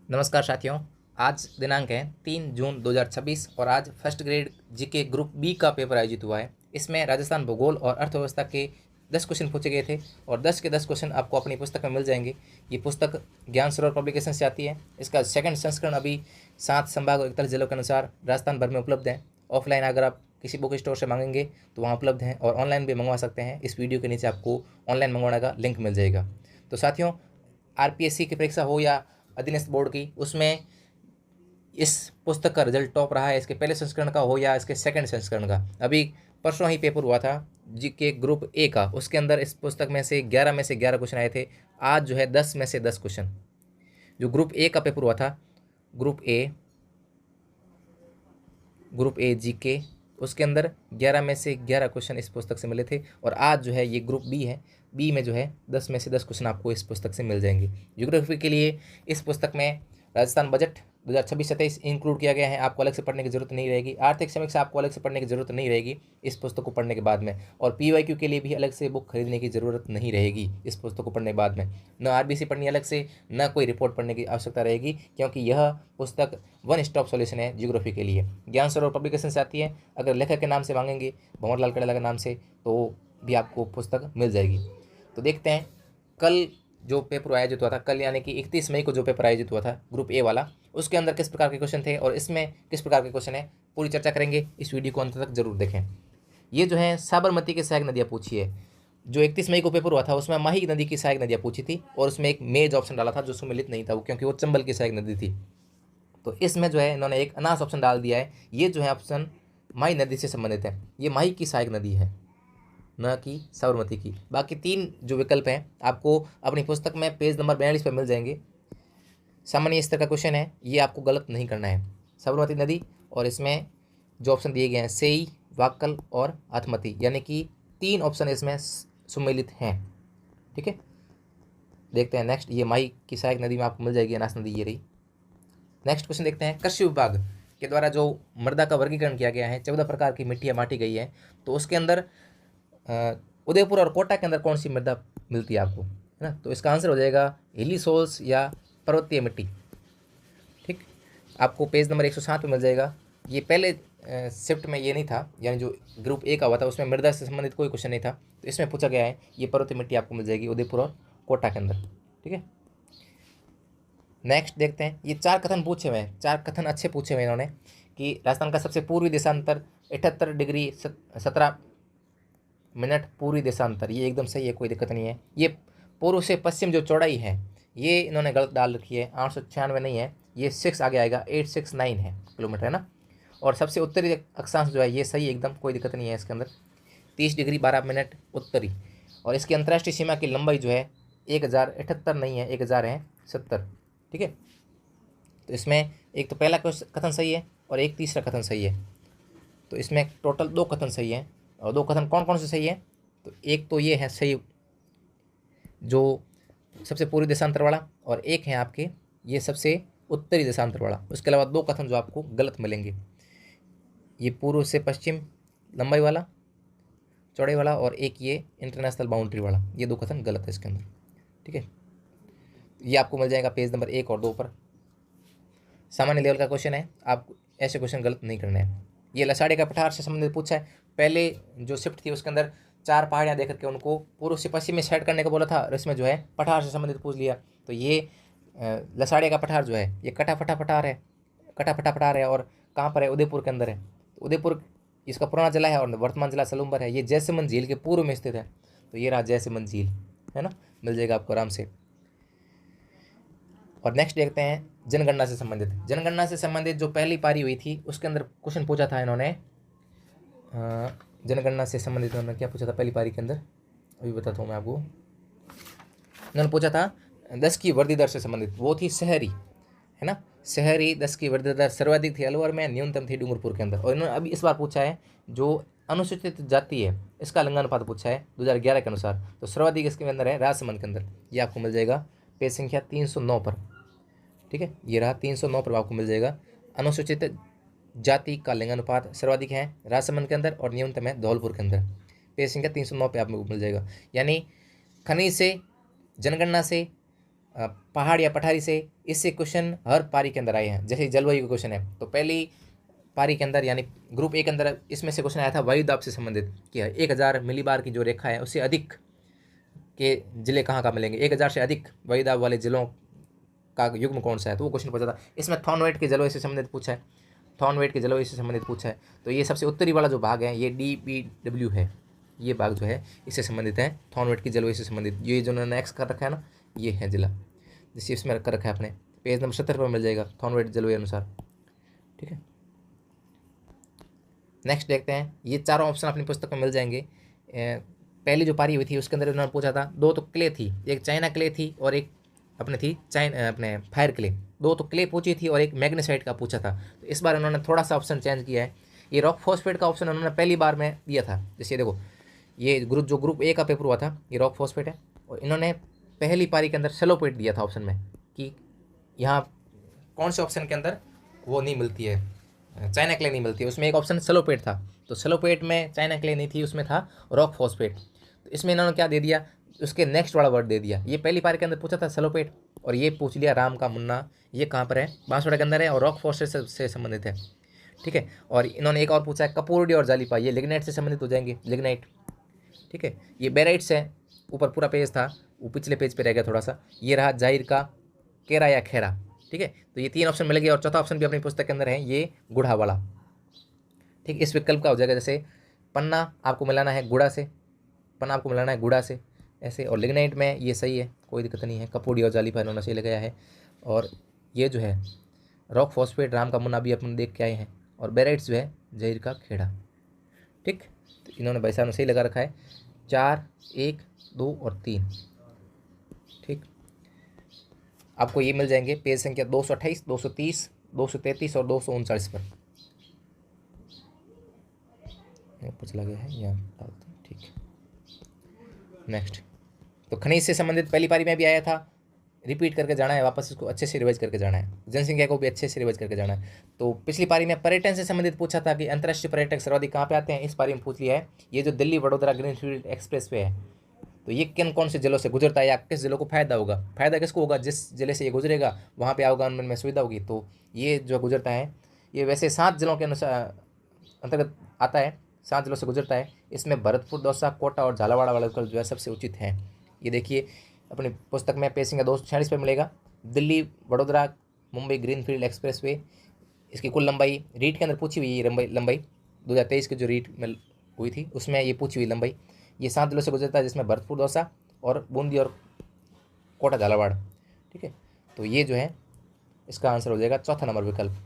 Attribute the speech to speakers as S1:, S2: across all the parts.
S1: नमस्कार साथियों। आज दिनांक है 3 जून 2026 और आज first grade GK group B का पेपर आयोजित हुआ है। इसमें राजस्थान भूगोल और अर्थव्यवस्था के 10 क्वेश्चन पूछे गए थे और 10 के 10 क्वेश्चन आपको अपनी पुस्तक में मिल जाएंगे। ये पुस्तक ज्ञान सरोवर पब्लिकेशन से आती है। इसका सेकंड संस्करण अभी 7 संभाग और 41 जिलों के अनुसार राजस्थान भर में उपलब्ध है। ऑफलाइन अगर आप किसी बुक स्टोर से मांगेंगे तो वहाँ उपलब्ध हैं और ऑनलाइन भी मंगवा सकते हैं। इस वीडियो के नीचे आपको ऑनलाइन मंगवाने का लिंक मिल जाएगा। तो साथियों, आरपीएससी की परीक्षा हो या अधीनस्थ बोर्ड की, उसमें इस पुस्तक का रिजल्ट टॉप रहा है। इसके पहले संस्करण का हो या इसके सेकंड संस्करण का। अभी परसों ही पेपर हुआ था जी के ग्रुप ए का, उसके अंदर इस पुस्तक में से 11 क्वेश्चन आए थे। आज जो है 10 में से 10 क्वेश्चन। जो ग्रुप ए का पेपर हुआ था, ग्रुप ए जी के, उसके अंदर 11 में से 11 क्वेश्चन इस पुस्तक से मिले थे। और आज जो है ये ग्रुप बी है, बी में जो है 10 में से 10 क्वेश्चन आपको इस पुस्तक से मिल जाएंगे। ज्योग्राफी के लिए इस पुस्तक में राजस्थान बजट 2026-27 इंक्लूड किया गया है। आपको अलग से पढ़ने की जरूरत नहीं रहेगी। आर्थिक समीक्षा आपको अलग से पढ़ने की जरूरत नहीं रहेगी इस पुस्तक को पढ़ने के बाद में। और पीवाईक्यू के लिए भी अलग से बुक खरीदने की जरूरत नहीं रहेगी इस पुस्तक को पढ़ने के बाद में। न आरबीसी पढ़नी अलग से, न कोई रिपोर्ट पढ़ने की आवश्यकता रहेगी, क्योंकि यह पुस्तक वन स्टॉप सॉल्यूशन है ज्योग्राफी के लिए। ज्ञान सरोवर पब्लिकेशन से आती है। अगर लेखक के नाम से मांगेंगे, भंवरलाल कड़ेला के नाम से, तो भी आपको पुस्तक मिल जाएगी। तो देखते हैं कल जो पेपर आयोजित हुआ था, कल यानी कि 31 मई को जो पेपर आयोजित हुआ था ग्रुप ए वाला, उसके अंदर किस प्रकार के क्वेश्चन थे और इसमें किस प्रकार के क्वेश्चन है, पूरी चर्चा करेंगे। इस वीडियो को अंत तक जरूर देखें। ये जो है साबरमती की सहायक नदियाँ पूछी है। जो 31 मई को पेपर हुआ था उसमें माही नदी की सहायक नदियाँ पूछी थी और उसमें एक मेज ऑप्शन डाला था जो सुमिलित नहीं था, वो क्योंकि वो चंबल की सहायक नदी थी। तो इसमें जो है इन्होंने एक अनास ऑप्शन डाल दिया है। ये जो है ऑप्शन माही नदी से संबंधित है। ये माही की सहायक नदी है, न कि साबरमती की। बाकी 3 जो विकल्प हैं आपको अपनी पुस्तक में पेज नंबर 42 पर मिल जाएंगे। सामान्य स्तर का क्वेश्चन है, ये आपको गलत नहीं करना है। साबरमती नदी, और इसमें जो ऑप्शन दिए गए हैं सेई, वाक्कल और आथमती, यानी कि 3 ऑप्शन इसमें सम्मिलित हैं। ठीक है, देखते हैं नेक्स्ट। ये माही की सहायक नदी में आपको मिल जाएगी, अनास नदी ये रही। नेक्स्ट क्वेश्चन देखते हैं। कृषि विभाग के द्वारा जो मृदा का वर्गीकरण किया गया है, 14 प्रकार की मिट्टियाँ बांटी गई है, तो उसके अंदर उदयपुर और कोटा के अंदर कौन सी मृदा मिलती है आपको, है ना। तो इसका आंसर हो जाएगा हिली सोल्स या पर्वतीय मिट्टी। ठीक, आपको पेज नंबर 107 पे मिल जाएगा। ये पहले शिफ्ट में ये नहीं था, यानी जो ग्रुप ए का हुआ था उसमें मृदा से संबंधित कोई क्वेश्चन नहीं था, तो इसमें पूछा गया है। ये पर्वतीय मिट्टी आपको मिल जाएगी उदयपुर और कोटा के अंदर। ठीक है, नेक्स्ट देखते हैं। ये 4 कथन पूछे हुए हैं, 4 कथन अच्छे पूछे हुए इन्होंने कि राजस्थान का सबसे पूर्वी देशांतर 78 डिग्री 17 मिनट पूर्वी देशांतर, ये एकदम सही है, कोई दिक्कत नहीं है। ये पूर्व से पश्चिम जो चौड़ाई है ये इन्होंने गलत डाल रखी है, 896 नहीं है, ये 6 आगे आएगा, 869 है किलोमीटर, है ना। और सबसे उत्तरी अक्षांश जो है ये सही एकदम, कोई दिक्कत नहीं है इसके अंदर, 30 डिग्री 12 मिनट उत्तरी। और इसकी अंतर्राष्ट्रीय सीमा की लंबाई जो है 1078 नहीं है, 1000 है 70। ठीक है, तो इसमें एक तो पहला कथन सही है और एक तीसरा कथन सही है। तो इसमें टोटल 2 कथन सही है। और 2 कथन कौन कौन से सही है, तो एक तो ये है सही जो सबसे पूर्वी देशांतर वाला, और एक है आपके ये सबसे उत्तरी देशांतर वाला। उसके अलावा 2 कथन जो आपको गलत मिलेंगे, ये पूर्व से पश्चिम लंबाई वाला चौड़ाई वाला, और एक ये इंटरनेशनल बाउंड्री वाला, ये 2 कथन गलत है इसके अंदर। ठीक है, ये आपको मिल जाएगा पेज नंबर 1 और 2 पर। सामान्य लेवल का क्वेश्चन है, आप ऐसे क्वेश्चन गलत नहीं करने हैं। ये लसाड़ी का पठार से संबंधित पूछा है। पहले जो शिफ्ट थी उसके अंदर 4 पहाड़ियाँ देख करके उनको पूर्व से पश्चिम में सेट करने को बोला था, और इसमें जो है पठार से संबंधित पूछ लिया। तो ये लसाड़ी का पठार जो है ये कटाफटा पठार है, और कहाँ पर है, उदयपुर के अंदर है। तो उदयपुर इसका पुराना जिला है और वर्तमान जिला सलूम्बर है। ये जैसमंद झील के पूर्व में स्थित है, तो ये रहा जैसमंद झील, है ना, मिल जाएगा आपको आराम से। और नेक्स्ट देखते हैं जनगणना से संबंधित। जनगणना से संबंधित जो पहली पारी हुई थी उसके अंदर क्वेश्चन पूछा था इन्होंने। जनगणना से संबंधित इन्होंने क्या पूछा था पहली पारी के अंदर, अभी बताता हूँ मैं आपको। इन्होंने पूछा था 10 की वृद्धि दर से संबंधित, वो थी शहरी, है ना। शहरी 10 की वृद्धि दर सर्वाधिक थी अलवर में, न्यूनतम थी डूंगरपुर के अंदर। और इन्होंने अभी इस बार पूछा है जो अनुसूचित जाति है इसका लिंगानुपात पूछा है 2011 के अनुसार। तो सर्वाधिक इसके अंदर है राजसमंद के अंदर, ये आपको मिल जाएगा पेज संख्या 309 पर। ठीक है, ये रहा 309 पर आपको मिल जाएगा। अनुसूचित जाति का लिंगानुपात सर्वाधिक है राजसमंद के अंदर और न्यूनतम है धौलपुर के अंदर। पेज संख्या 309 पे आपको मिल जाएगा। यानी खनिज से, जनगणना से, पहाड़ या पठारी से, इससे क्वेश्चन हर पारी के अंदर आए हैं। जैसे जलवायु का क्वेश्चन है तो पहली पारी के अंदर यानी ग्रुप ए के अंदर इसमें से क्वेश्चन आया था वायुदाब से संबंधित कि 1000 मिलीबार की जो रेखा है उससे अधिक के जिले कहाँ कहाँ मिलेंगे, 1000 से अधिक वायुदाब वाले जिलों का युग्म कौन सा है, तो वो क्वेश्चन पूछा था। इसमें थॉर्नवेट के जलवायु से संबंधित पूछा है, थॉर्नवेट के जलवायु से संबंधित पूछा है। तो ये सबसे उत्तरी वाला जो भाग है ये DPW है, ये भाग जो है इससे संबंधित है, थॉर्नवेट की जलवायु से संबंधित। ये जो उन्होंने एक्स कर रखा है ना, ये है जिला जिसे इसमें कर रखा है अपने पेज नंबर 70 पर मिल जाएगा थॉर्नवेट जलवायु अनुसार। ठीक है, नेक्स्ट देखते हैं। ये चारों ऑप्शन अपनी पुस्तक में मिल जाएंगे। पहली जो पारी हुई थी उसके अंदर उन्होंने पूछा था, दो तो क्ले थी, एक चाइना क्ले थी और एक अपने थी अपने फायर क्ले। दो तो क्ले पूछी थी और एक मैग्नेसाइट का पूछा था। तो इस बार उन्होंने थोड़ा सा ऑप्शन चेंज किया है। ये रॉक फॉस्फेट का ऑप्शन उन्होंने पहली बार में दिया था। जैसे देखो, ये ग्रुप ए का पेपर हुआ था, ये रॉक फॉस्फेट है, और इन्होंने पहली पारी के अंदर सेलोपेट दिया था ऑप्शन में कि यहाँ कौन से ऑप्शन के अंदर वो नहीं मिलती है, चाइना क्ले नहीं मिलती है। उसमें एक ऑप्शन सेलोपेट था, तो सेलोपेट में चाइना क्ले नहीं थी, उसमें था रॉक फॉस्फेट। तो इसमें इन्होंने क्या दे दिया, उसके नेक्स्ट वाला वर्ड दे दिया। ये पहली पारी के अंदर पूछा था सेलोपेट, और ये पूछ लिया राम का मुन्ना, ये कहाँ पर है, बांसवाड़ा के अंदर है और रॉक फॉस्फेट से संबंधित है। ठीक है, और इन्होंने एक और पूछा है कपूरडी और जालीपा, ये लिग्नाइट से संबंधित हो जाएंगे, लिग्नाइट। ठीक है, ये बेराइट्स है, ऊपर पूरा पेज था, वो पिछले पेज पे रह गया थोड़ा सा। ये रहा जाहिर का केरा या खेरा। ठीक है, तो ये 3 ऑप्शन मिल गए और चौथा ऑप्शन भी अपनी पुस्तक के अंदर है, ये गुढ़ा वाला। ठीक, इस विकल्प का हो जाएगा, जैसे पन्ना आपको मिलाना है गुड़ा से, पन्ना आपको मिलाना है गुड़ा से ऐसे, और लिग्नाइट में ये सही है, कोई दिक्कत नहीं है। कपूरी और जालीपा इन्होंने सही लगाया है। और ये जो है रॉक फॉस्फेट राम का मुन्ना भी अपन देख के आए हैं, और बेराइट्स जो है जहीर का खेड़ा। ठीक, तो इन्होंने भाई साहब ने सही लगा रखा है, 4, 1, 2 और 3। ठीक, आपको ये मिल जाएंगे पेज संख्या 228, 230, 233 और 239 पर। ऊपर चला गया है, यहाँ डालते हैं। ठीक, नेक्स्ट। तो खनिज से संबंधित पहली पारी में भी आया था, रिपीट करके जाना है, वापस इसको अच्छे से रिवाइज करके जाना है, जनसंख्या को भी अच्छे से रिवाइज करके जाना है। तो पिछली पारी में पर्यटन से संबंधित पूछा था कि अंतर्राष्ट्रीय पर्यटक सर्वाधिक कहाँ पे आते हैं, इस पारी में पूछ लिया है। ये जो Delhi Vadodara greenfield express way है, तो ये किन कौन से जिलों से गुजरता है या किस जिलों को फायदा होगा, फायदा किसको होगा, जिस जिले से ये गुजरेगा वहाँ पे आवागमन में सुविधा होगी। तो ये जो गुजरता है, ये वैसे 7 जिलों के अनुसार अंतर्गत आता है, 7 जिलों से गुजरता है। इसमें भरतपुर, दौसा, कोटा और झालावाड़ वाला विकल्प जो है सबसे उचित है। ये देखिए अपनी पुस्तक में पेज संख्या 246 पर मिलेगा। Delhi Vadodara Mumbai greenfield express way, इसकी कुल लंबाई रीट के अंदर पूछी हुई है, लंबाई 2023 की जो रीट में हुई थी उसमें ये पूछी हुई लंबाई। ये 7 जिलों से गुजरता है, जिसमें भरतपुर, दौसा और बूंदी और कोटा झालावाड़। ठीक है, तो ये जो है इसका आंसर हो जाएगा चौथा नंबर विकल्प।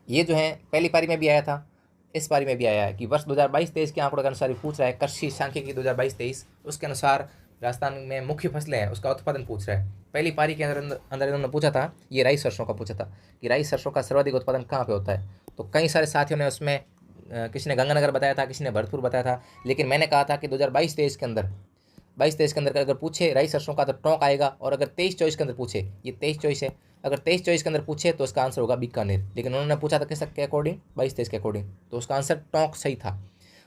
S1: ये जो है पहली पारी में भी आया था, इस पारी में भी आया है कि वर्ष 2022-23 के आंकड़ों के अनुसार पूछ रहा है, कृषि सांख्यिकी 2022-23 उसके अनुसार राजस्थान में मुख्य फसलें हैं उसका उत्पादन पूछ रहा है। पहली पारी के अंदर इन्होंने पूछा था, ये राई सरसों का पूछा था कि राई सरसों का सर्वाधिक उत्पादन कहाँ पे होता है। तो कई सारे साथियों ने उसमें किसी ने गंगानगर बताया था, किसी ने भरतपुर बताया था, लेकिन मैंने कहा था कि 2022-23 के अंदर 22-23 के अंदर अगर पूछे राई सरसों का तो टोंक आएगा, और अगर 23-24 के अंदर पूछे, ये 23-24 है, अगर 23-24 के अंदर पूछे तो इसका आंसर होगा बीकानेर। लेकिन उन्होंने पूछा था किस के अकॉर्डिंग, 22-23 के अकॉर्डिंग, तो उसका आंसर टोंक सही था।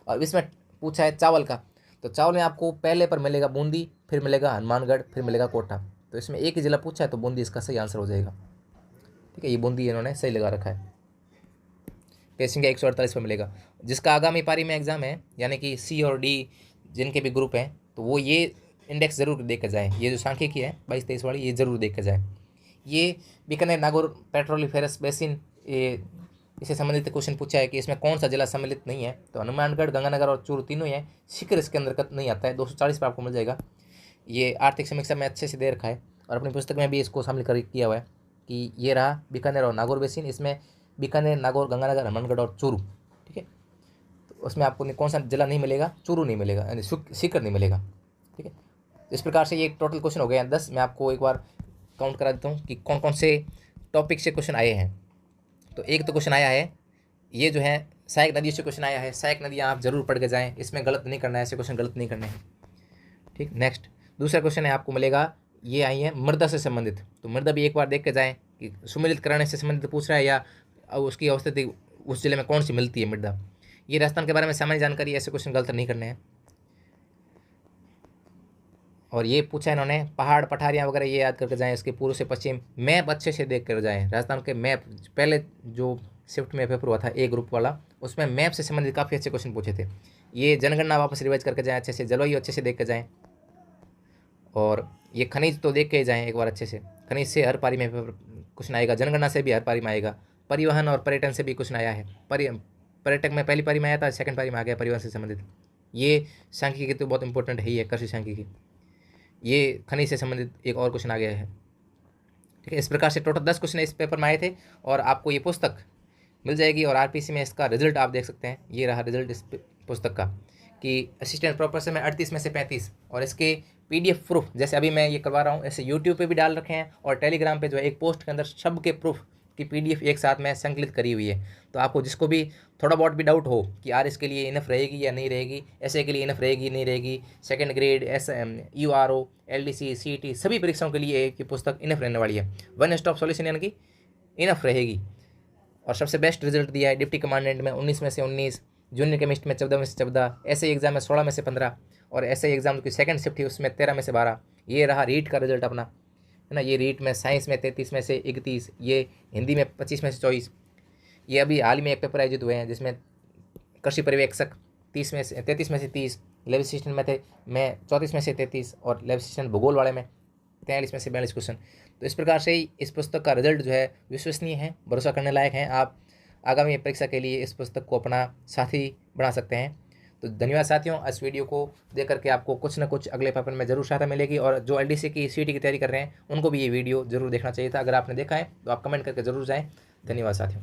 S1: और इसमें पूछा है चावल का, तो चावल में आपको पहले पर मिलेगा बूंदी, फिर मिलेगा हनुमानगढ़, फिर मिलेगा कोटा। तो इसमें एक ही जिला पूछा है तो बूंदी इसका सही आंसर हो जाएगा। ठीक है, ये बूंदी इन्होंने सही लगा रखा है, पेज संख्या 148 पर मिलेगा। जिसका आगामी पारी में एग्जाम है यानी कि सी और डी जिनके भी ग्रुप हैं, तो वो ये इंडेक्स ज़रूर देख कर जाएँ। ये जो सांख्यिकी है 22-23 वाली, ये ज़रूर देख कर जाएँ। ये बीकानेर नागौर पेट्रोलिफेरस बेसिन, ये इससे संबंधित क्वेश्चन पूछा है कि इसमें कौन सा जिला सम्मिलित नहीं है, तो हनुमानगढ़, गंगानगर और चूरू तीनों ही है। शिखर इसके अंदर नहीं आता है, 240 पर आपको मिल जाएगा। ये आर्थिक समीक्षा में अच्छे से दे रखा है, और अपनी पुस्तक में भी इसको शामिल कर किया हुआ है कि ये रहा बीकानेर और नागौर बेसिन। इसमें बीकानेर, नागौर, गंगानगर, हनुमानगढ़ और चूरू। ठीक है, तो उसमें आपको कौन सा जिला नहीं मिलेगा, चूरू नहीं मिलेगा, यानी सीकर नहीं मिलेगा। ठीक है, इस प्रकार से ये टोटल क्वेश्चन हो गए हैं 10। मैं आपको एक बार काउंट करा देता हूँ कि कौन कौन से टॉपिक से क्वेश्चन आए हैं। तो एक तो क्वेश्चन आया है, ये जो है सहायक नदियों से क्वेश्चन आया है। सहायक नदियाँ आप जरूर पढ़ के जाएँ, इसमें गलत नहीं करना है, ऐसे क्वेश्चन गलत नहीं करने हैं। ठीक, नेक्स्ट दूसरा क्वेश्चन है आपको मिलेगा, ये आई है मृदा से संबंधित। तो मृदा भी एक बार देख के जाएँ कि सुमेलित कराने से संबंधित पूछ रहा है या उसकी अवस्थिति उस जिले में कौन सी मिलती है मृदा। ये राजस्थान के बारे में सामान्य जानकारी, ऐसे क्वेश्चन गलत नहीं करने हैं। और ये पूछा इन्होंने पहाड़ पठारियाँ वगैरह ये याद करके जाएं, इसके पूर्व से पश्चिम मैप अच्छे से देख कर जाएं। राजस्थान के मैप पहले जो शिफ्ट में पेपर हुआ था ए ग्रुप वाला, उसमें मैप से संबंधित काफ़ी अच्छे क्वेश्चन पूछे थे। ये जनगणना वापस रिवाइज करके जाएँ अच्छे से, जलवायु अच्छे से देख के जाएँ, और ये खनिज तो देख के ही जाएँ एक बार अच्छे से। खनिज से हर पारी में पेपर क्वेश्चन आएगा, जनगणना से भी हर पारी में आएगा, परिवहन और पर्यटन से भी क्वेश्चन आया है। पर्यटक में पहली पारी में आया था, सेकंड पारी में आ गया परिवहन से संबंधित। ये सांख्यिकी तो बहुत इंपॉर्टेंट है ही है, कृषि सांख्यिकी। ये खनिज से संबंधित एक और क्वेश्चन आ गया है। ठीक है, इस प्रकार से टोटल 10 क्वेश्चन इस पेपर में आए थे और आपको ये पुस्तक मिल जाएगी। और आरपीसी में इसका रिजल्ट आप देख सकते हैं, ये रहा रिजल्ट इस पुस्तक का कि असिस्टेंट प्रोफेसर में 38 में से 35, और इसके पीडीएफ प्रूफ जैसे अभी मैं ये करवा रहा हूँ ऐसे यूट्यूब पे भी डाल रखे हैं, और टेलीग्राम पे जो है एक पोस्ट के अंदर सबके प्रूफ की पीडीएफ एक साथ में संकलित करी हुई है। तो आपको जिसको भी थोड़ा बहुत भी डाउट हो कि यार इसके लिए इनफ रहेगी या नहीं रहेगी, ऐसे के लिए इनफ रहेगी नहीं रहेगी, second grade URO LDC CET सभी परीक्षाओं के लिए एक पुस्तक इनफ रहने वाली है। वन स्टॉप सॉल्यूशन यानी कि इनफ रहेगी। और सबसे बेस्ट रिजल्ट दिया है डिप्टी कमांडेंट में 19 में से 19, जूनियर केमिस्ट में 14 में से 14, ऐसे एग्जाम में 16 में से 15, और ऐसे एग्जाम की सेकंड शिफ्ट थी उसमें 13 में से 12। ये रहा रीट का रिजल्ट अपना, है ना। ये रीट में साइंस में 33 में से 31, ये हिंदी में 25 में से 24। ये अभी हाल में एक पेपर आयोजित हुए हैं जिसमें कृषि पर्यवेक्षक 33 में से 30, लैब असिस्टेंट में थे मैं 34 में से 33, और लैब असिस्टेंट भूगोल वाले में 43 में से 42 क्वेश्चन। तो इस प्रकार से ही इस पुस्तक का रिजल्ट जो है विश्वसनीय है, भरोसा करने लायक है। आप आगामी परीक्षा के लिए इस पुस्तक को अपना साथी बना सकते हैं। तो धन्यवाद साथियों, इस वीडियो को देख करके आपको कुछ ना कुछ अगले पेपर में जरूर सहायता मिलेगी। और जो LDC की CET की तैयारी कर रहे हैं उनको भी ये वीडियो जरूर देखना चाहिए था। अगर आपने देखा है तो आप कमेंट करके जरूर जाएँ। धन्यवाद साथियों।